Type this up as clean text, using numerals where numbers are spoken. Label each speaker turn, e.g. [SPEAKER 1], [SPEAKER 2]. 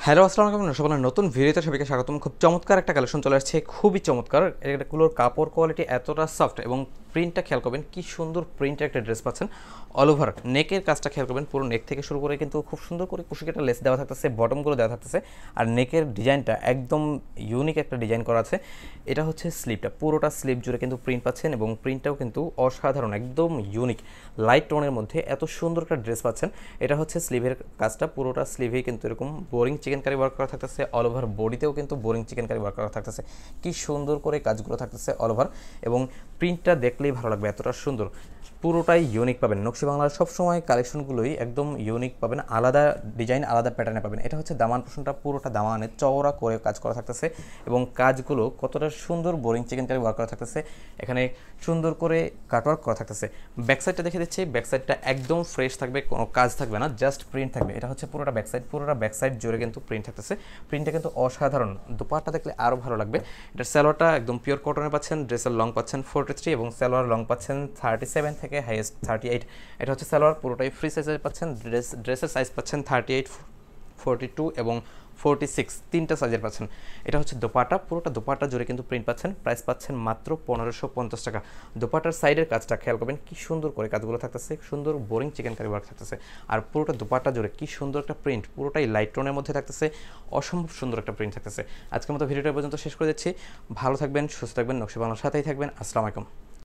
[SPEAKER 1] Hello আসসালামু আলাইকুম সকলের নতুন ভিডিওতে সবাইকে স্বাগতম। খুব চমৎকার একটা কালেকশন চলে আসছে, খুবই চমৎকার। এগুলোর কাপড় কোয়ালিটি এতটা সফট এবং প্রিন্টটা খেয়াল করবেন, কি সুন্দর প্রিন্টের একটা ড্রেস পাচ্ছেন। অল ওভার নেকের কাজটা খেয়াল করবেন, পুরো নেক থেকে শুরু করে কিন্তু খুব সুন্দর করে কুশি একটা লেস দেওয়া থাকতেছে, বটমগুলো দেওয়া থাকতেছে। আর নেকের ডিজাইনটা একদম ইউনিক একটা ডিজাইন করা আছে। এটা হচ্ছে স্লিভটা, পুরোটা স্লিভ জুড়ে কিন্তু প্রিন্ট পাচ্ছেন এবং প্রিন্টটাও কিন্তু অসাধারণ, একদম ইউনিক লাইট টোনের মধ্যে এত সুন্দর একটা ড্রেস পাচ্ছেন। এটা হচ্ছে স্লিভের কাজটা, পুরোটা স্লিভেই কিন্তু এরকম বোরিং চিকেন কারি ওয়ার্ক করা থাকতেছে। অল ওভার বডিতেও কিন্তু বোরিং চিকেন কারি ওয়ার্ক করা থাকতেছে, কি সুন্দর করে কাজগুলো থাকতেছে অল ওভার। এবং প্রিন্টটা দেখলেই ভালো লাগবে, এতটা সুন্দর, পুরোটাই ইউনিক পাবেন। নকশি বাংলার সবসময় কালেকশনগুলোই একদম ইউনিক পাবেন, আলাদা ডিজাইন আলাদা প্যাটার্নে পাবেন। এটা হচ্ছে দামান পোর্শনটা, পুরোটা দামানে চওড়া করে কাজ করা থাকতেছে এবং কাজগুলো কতটা সুন্দর বোরিং চিকেন কারি ওয়ার্ক করা থাকতেছে। এখানে সুন্দর করে কাটওয়ার্ক করা থাকতেছে। ব্যাকসাইডটা দেখে দিচ্ছি, ব্যাকসাইডটা একদম ফ্রেশ থাকবে, কোনো কাজ থাকবে না, জাস্ট প্রিন্ট থাকবে। এটা হচ্ছে পুরোটা ব্যাকসাইড, পুরোটা ব্যাকসাইড জুড়ে কিন্তু প্রিন্ট থাকতেছে। প্রিন্টটা কিন্তু অসাধারণ, দুপাট্টা দেখলে আরও ভালো লাগবে। এটার সালোয়ারটা একদম পিওর কটনে পাচ্ছেন, ড্রেসের লং পাচ্ছেন 43 এবং সালোয়ার লং পাচ্ছেন 37 থেকে হাইয়েস্ট 38। এটা হচ্ছে সালোয়ার, পুরোটাই ফ্রি সাইজের পাচ্ছেন। ড্রেসের সাইজ পাচ্ছেন 38, 42 এবং 46, তিনটা সাইজের পাচ্ছেন। এটা হচ্ছে দোপাটা, পুরোটা দোপাটা জুড়ে কিন্তু প্রিন্ট পাচ্ছেন। প্রাইস পাচ্ছেন মাত্র 1550 টাকা। দোপাটার সাইডের কাজটা খেয়াল করবেন, কি সুন্দর করে কাজগুলো থাকতেছে, সুন্দর বোরিং চিকেন কারি ওয়ার্ক থাকতেছে। আর পুরোটা দোপাটা জুড়ে কি সুন্দর একটা প্রিন্ট, পুরোটাই লাইট টোনের মধ্যে থাকতেছে, অসম্ভব সুন্দর একটা প্রিন্ট থাকতেছে। আজকের মতো ভিডিওটা পর্যন্ত শেষ করে দিচ্ছি। ভালো থাকবেন, সুস্থ থাকবেন, নকশি বাংলার সাথেই থাকবেন। আসসালামু আলাইকুম।